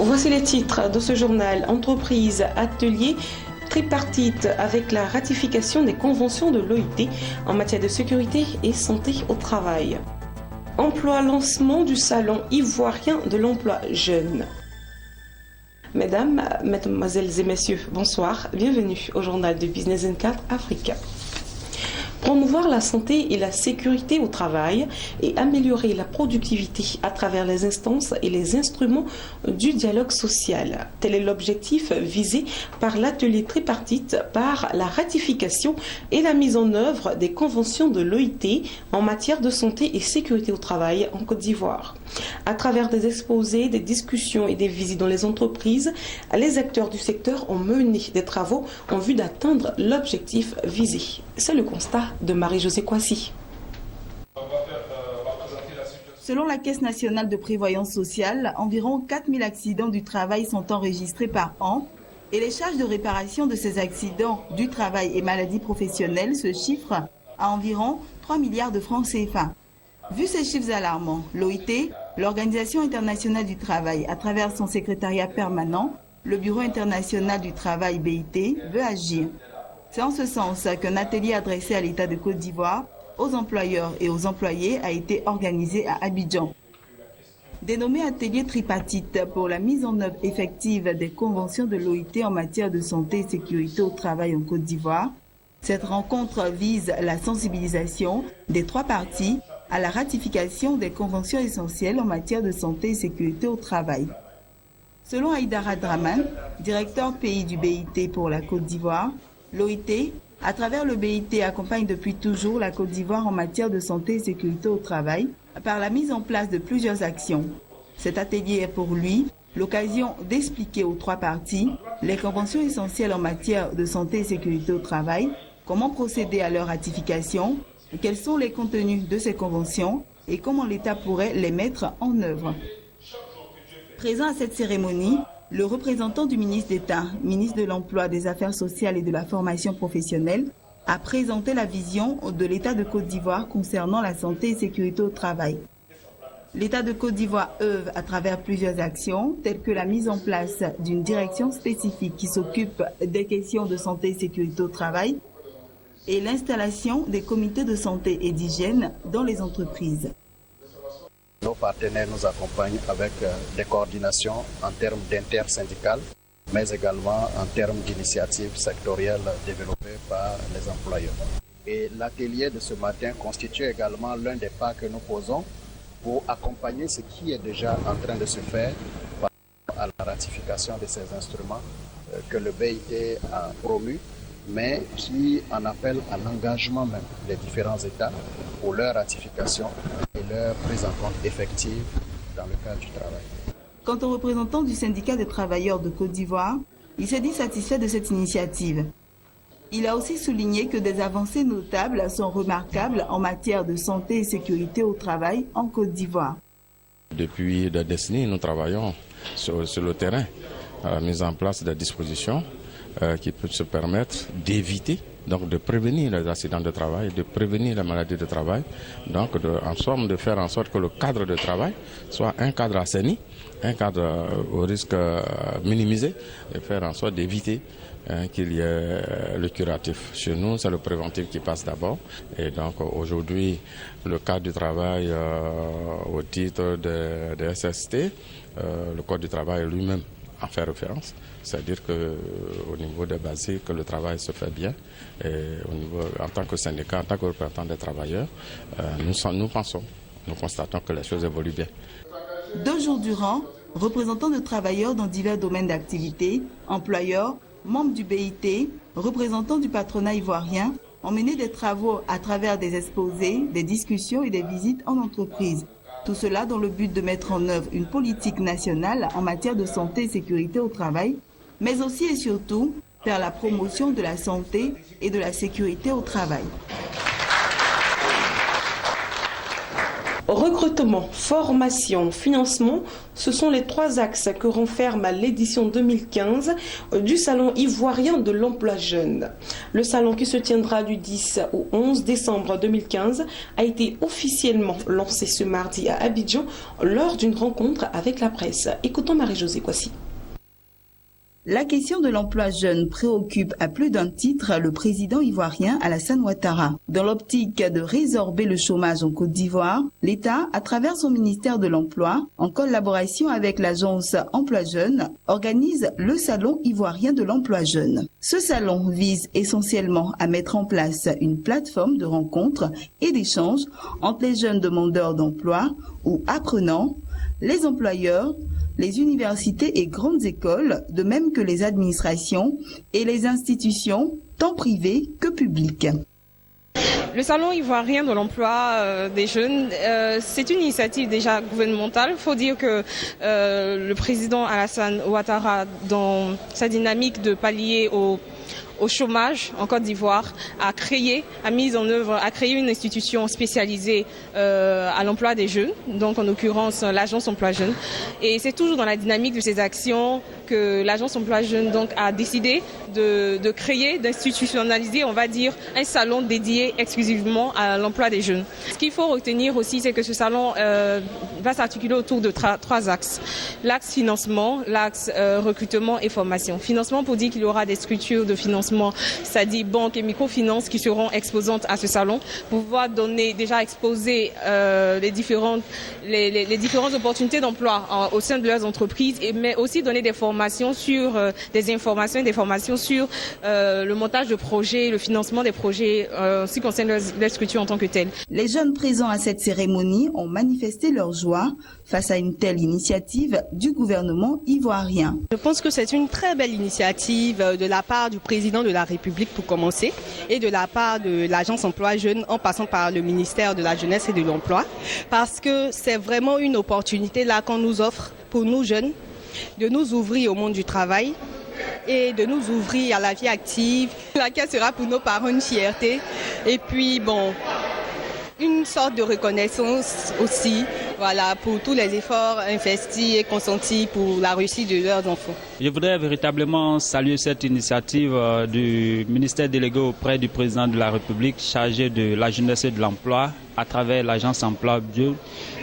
Voici les titres de ce journal. Entreprise, atelier, tripartite avec la ratification des conventions de l'OIT en matière de sécurité et santé au travail. Emploi, lancement du salon ivoirien de l'emploi jeune. Mesdames, mesdemoiselles et messieurs, bonsoir. Bienvenue au journal de Business N4 Africa. Promouvoir la santé et la sécurité au travail et améliorer la productivité à travers les instances et les instruments du dialogue social. Tel est l'objectif visé par l'atelier tripartite par la ratification et la mise en œuvre des conventions de l'OIT en matière de santé et sécurité au travail en Côte d'Ivoire. À travers des exposés, des discussions et des visites dans les entreprises, les acteurs du secteur ont mené des travaux en vue d'atteindre l'objectif visé. C'est le constat de Marie-Josée Kwasi. Selon la Caisse nationale de prévoyance sociale, environ 4000 accidents du travail sont enregistrés par an et les charges de réparation de ces accidents du travail et maladies professionnelles se chiffrent à environ 3 milliards de francs CFA. Vu ces chiffres alarmants, l'OIT, l'Organisation internationale du travail, à travers son secrétariat permanent, le Bureau international du travail BIT, veut agir. C'est en ce sens qu'un atelier adressé à l'État de Côte d'Ivoire, aux employeurs et aux employés a été organisé à Abidjan. Dénommé atelier tripartite pour la mise en œuvre effective des conventions de l'OIT en matière de santé et sécurité au travail en Côte d'Ivoire, cette rencontre vise la sensibilisation des trois parties à la ratification des conventions essentielles en matière de santé et sécurité au travail. Selon Aïdara Draman, directeur pays du BIT pour la Côte d'Ivoire, l'OIT, à travers le BIT, accompagne depuis toujours la Côte d'Ivoire en matière de santé et sécurité au travail par la mise en place de plusieurs actions. Cet atelier est pour lui l'occasion d'expliquer aux trois parties les conventions essentielles en matière de santé et sécurité au travail, comment procéder à leur ratification, quels sont les contenus de ces conventions et comment l'État pourrait les mettre en œuvre. Présent à cette cérémonie, le représentant du ministre d'État, ministre de l'Emploi, des Affaires sociales et de la formation professionnelle, a présenté la vision de l'État de Côte d'Ivoire concernant la santé et sécurité au travail. L'État de Côte d'Ivoire œuvre à travers plusieurs actions, telles que la mise en place d'une direction spécifique qui s'occupe des questions de santé et sécurité au travail et l'installation des comités de santé et d'hygiène dans les entreprises. Nos partenaires nous accompagnent avec des coordinations en termes d'intersyndicales, mais également en termes d'initiatives sectorielles développées par les employeurs. Et l'atelier de ce matin constitue également l'un des pas que nous posons pour accompagner ce qui est déjà en train de se faire par rapport à la ratification de ces instruments que le BIT a promus, mais qui en appelle à l'engagement même des différents États pour leur ratification et leur prise en compte effective dans le cadre du travail. Quant au représentant du syndicat des travailleurs de Côte d'Ivoire, il s'est dit satisfait de cette initiative. Il a aussi souligné que des avancées notables sont remarquables en matière de santé et sécurité au travail en Côte d'Ivoire. Depuis des décennies, nous travaillons sur le terrain à la mise en place des dispositions qui peuvent se permettre d'éviter, donc de prévenir les accidents de travail, de prévenir les maladies de travail, donc en somme de faire en sorte que le cadre de travail soit un cadre assaini, un cadre au risque minimisé, et faire en sorte d'éviter qu'il y ait le curatif. Chez nous, c'est le préventif qui passe d'abord. Et donc aujourd'hui, le cadre du travail au titre de SST, le code du travail lui-même en fait référence. C'est-à-dire qu'au niveau des basiques, que le travail se fait bien. Et au niveau, en tant que syndicat, en tant que représentant des travailleurs, nous constatons que les choses évoluent bien. 2 jours durant, représentants de travailleurs dans divers domaines d'activité, employeurs, membres du BIT, représentants du patronat ivoirien, ont mené des travaux à travers des exposés, des discussions et des visites en entreprise. Tout cela dans le but de mettre en œuvre une politique nationale en matière de santé et sécurité au travail, mais aussi et surtout faire la promotion de la santé et de la sécurité au travail. Recrutement, formation, financement, ce sont les 3 axes que renferme l'édition 2015 du Salon ivoirien de l'emploi jeune. Le salon qui se tiendra du 10 au 11 décembre 2015 a été officiellement lancé ce mardi à Abidjan lors d'une rencontre avec la presse. Écoutons Marie-Josée Kwasi. La question de l'emploi jeune préoccupe à plus d'un titre le président ivoirien Alassane Ouattara. Dans l'optique de résorber le chômage en Côte d'Ivoire, l'État, à travers son ministère de l'Emploi, en collaboration avec l'agence Emploi Jeune, organise le Salon ivoirien de l'emploi jeune. Ce salon vise essentiellement à mettre en place une plateforme de rencontres et d'échanges entre les jeunes demandeurs d'emploi ou apprenants, les employeurs, les universités et grandes écoles, de même que les administrations et les institutions, tant privées que publiques. Le Salon ivoirien de l'emploi des jeunes, c'est une initiative déjà gouvernementale. Il faut dire que le président Alassane Ouattara, dans sa dynamique de pallier au chômage en Côte d'Ivoire, a créé une institution spécialisée à l'emploi des jeunes, donc en l'occurrence l'agence Emploi Jeune. Et c'est toujours dans la dynamique de ces actions que l'agence Emploi Jeune donc a décidé de créer, d'institutionnaliser, on va dire, un salon dédié exclusivement à l'emploi des jeunes. Ce qu'il faut retenir aussi, c'est que ce salon va s'articuler autour de 3 axes. L'axe financement, l'axe recrutement et formation. Financement pour dire qu'il y aura des structures de financement, c'est-à-dire banques et microfinances qui seront exposantes à ce salon, pour pouvoir exposer les différentes opportunités d'emploi au sein de leurs entreprises, mais aussi donner des formations sur des informations et des formations sur le montage de projets, le financement des projets en ce qui concerne les structures en tant que telles. Les jeunes présents à cette cérémonie ont manifesté leur joie face à une telle initiative du gouvernement ivoirien. Je pense que c'est une très belle initiative de la part du président de la République pour commencer, et de la part de l'agence Emploi Jeune en passant par le ministère de la Jeunesse et de l'Emploi, parce que c'est vraiment une opportunité là qu'on nous offre pour nous jeunes de nous ouvrir au monde du travail et de nous ouvrir à la vie active, laquelle sera pour nos parents une fierté. Et puis une sorte de reconnaissance aussi, pour tous les efforts investis et consentis pour la réussite de leurs enfants. Je voudrais véritablement saluer cette initiative du ministère délégué auprès du président de la République chargé de la jeunesse et de l'emploi à travers l'agence Emploi Jeune,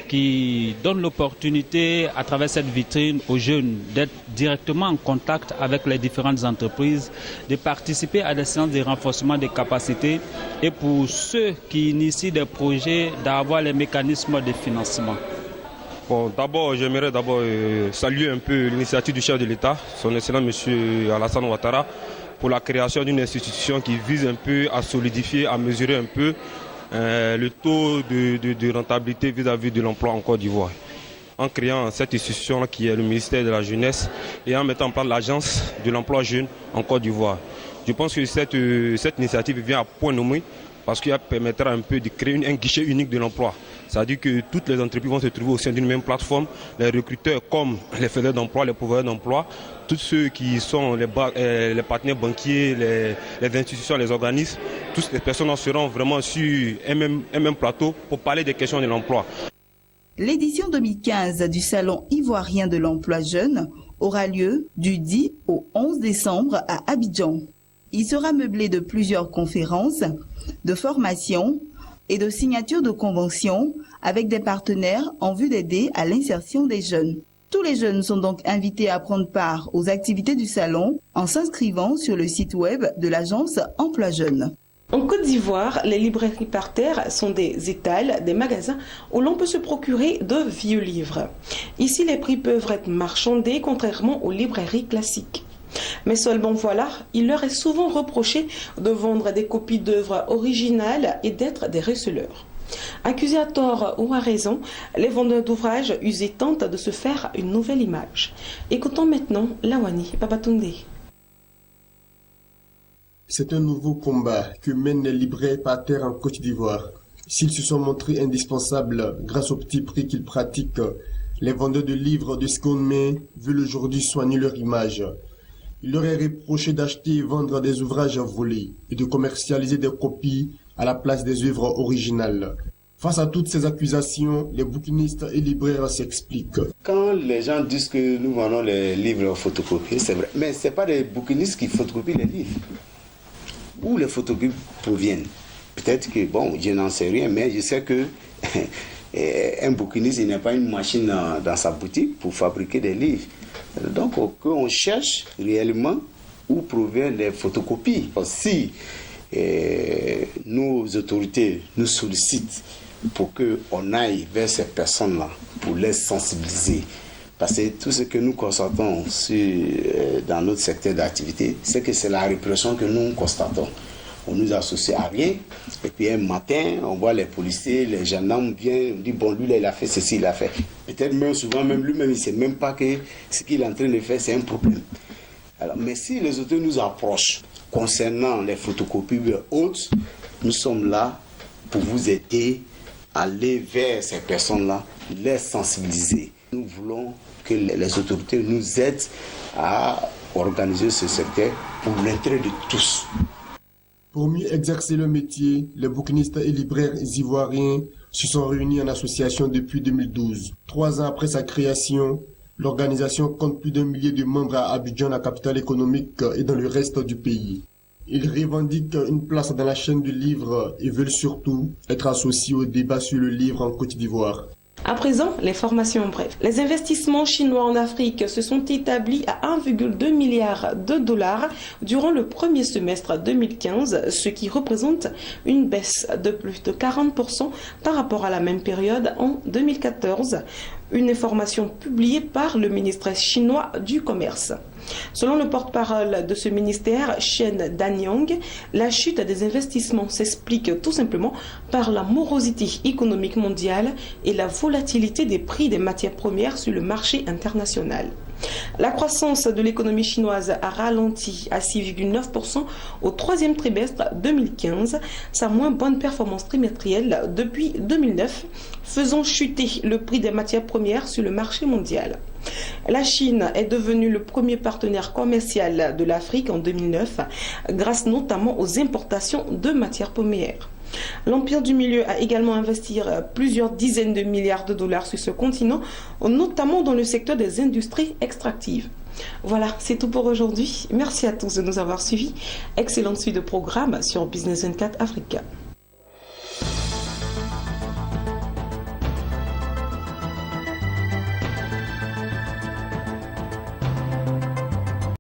qui donne l'opportunité à travers cette vitrine aux jeunes d'être directement en contact avec les différentes entreprises, de participer à des séances de renforcement des capacités et pour ceux qui initient des projets d'avoir les mécanismes de financement. Bon, j'aimerais saluer un peu l'initiative du chef de l'État, son excellent monsieur Alassane Ouattara, pour la création d'une institution qui vise un peu à solidifier, à mesurer un peu le taux de rentabilité vis-à-vis de l'emploi en Côte d'Ivoire. En créant cette institution qui est le ministère de la Jeunesse et en mettant en place l'agence de l'emploi jeune en Côte d'Ivoire. Je pense que cette initiative vient à point nommé parce qu'elle permettra un peu de créer un guichet unique de l'emploi. C'est-à-dire que toutes les entreprises vont se trouver au sein d'une même plateforme, les recruteurs comme les faiseurs d'emploi, les pourvoyeurs d'emploi, tous ceux qui sont les partenaires banquiers, les institutions, les organismes, toutes les personnes seront vraiment sur un même plateau pour parler des questions de l'emploi. L'édition 2015 du Salon ivoirien de l'emploi jeune aura lieu du 10 au 11 décembre à Abidjan. Il sera meublé de plusieurs conférences, de formations et de signatures de conventions avec des partenaires en vue d'aider à l'insertion des jeunes. Tous les jeunes sont donc invités à prendre part aux activités du salon en s'inscrivant sur le site web de l'agence Emploi Jeune. En Côte d'Ivoire, les librairies par terre sont des étals, des magasins où l'on peut se procurer de vieux livres. Ici, les prix peuvent être marchandés contrairement aux librairies classiques. Mais seulement voilà, il leur est souvent reproché de vendre des copies d'œuvres originales et d'être des receleurs. Accusés à tort ou à raison, les vendeurs d'ouvrages usés tentent de se faire une nouvelle image. Écoutons maintenant Lawani Babatunde. C'est un nouveau combat que mènent les libraires par terre en Côte d'Ivoire. S'ils se sont montrés indispensables grâce au petit prix qu'ils pratiquent, les vendeurs de livres de seconde main veulent aujourd'hui soigner leur image. Il leur est reproché d'acheter et vendre des ouvrages volés et de commercialiser des copies à la place des œuvres originales. Face à toutes ces accusations, les bouquinistes et libraires s'expliquent. Quand les gens disent que nous vendons les livres photocopiés, c'est vrai. Mais ce n'est pas les bouquinistes qui photocopient les livres. Où les photocopies proviennent? Peut-être que, bon, je n'en sais rien, mais je sais que un bouquiniste, il n'a pas une machine dans sa boutique pour fabriquer des livres. Donc, on cherche réellement où proviennent les photocopies. Si nos autorités nous sollicitent pour qu'on aille vers ces personnes-là, pour les sensibiliser. Parce que tout ce que nous constatons dans notre secteur d'activité, c'est que c'est la répression que nous constatons. On nous associe à rien. Et puis un matin, on voit les policiers, les gendarmes viennent, on dit bon, lui là, il a fait ceci, il a fait. Peut-être même souvent, même lui-même, il ne sait même pas que ce qu'il est en train de faire, c'est un problème. Alors, mais si les autorités nous approchent concernant les photocopies et autres, nous sommes là pour vous aider à aller vers ces personnes-là, les sensibiliser. Nous voulons que les autorités nous aident à organiser ce secteur pour l'intérêt de tous. Pour mieux exercer le métier, les bouquinistes et libraires ivoiriens se sont réunis en association depuis 2012. 3 ans après sa création, l'organisation compte plus d'1 millier de membres à Abidjan, la capitale économique, et dans le reste du pays. Ils revendiquent une place dans la chaîne du livre et veulent surtout être associés au débat sur le livre en Côte d'Ivoire. À présent, les formations en bref. Les investissements chinois en Afrique se sont établis à 1,2 milliard de dollars durant le premier semestre 2015, ce qui représente une baisse de plus de 40% par rapport à la même période en 2014. Une information publiée par le ministère chinois du Commerce. Selon le porte-parole de ce ministère, Chen Danyang, la chute des investissements s'explique tout simplement par la morosité économique mondiale et la volatilité des prix des matières premières sur le marché international. La croissance de l'économie chinoise a ralenti à 6,9% au troisième trimestre 2015, sa moins bonne performance trimestrielle depuis 2009, faisant chuter le prix des matières premières sur le marché mondial. La Chine est devenue le premier partenaire commercial de l'Afrique en 2009, grâce notamment aux importations de matières premières. L'Empire du Milieu a également investi plusieurs dizaines de milliards de dollars sur ce continent, notamment dans le secteur des industries extractives. Voilà, c'est tout pour aujourd'hui. Merci à tous de nous avoir suivis. Excellente suite de programmes sur Business 24 Africa.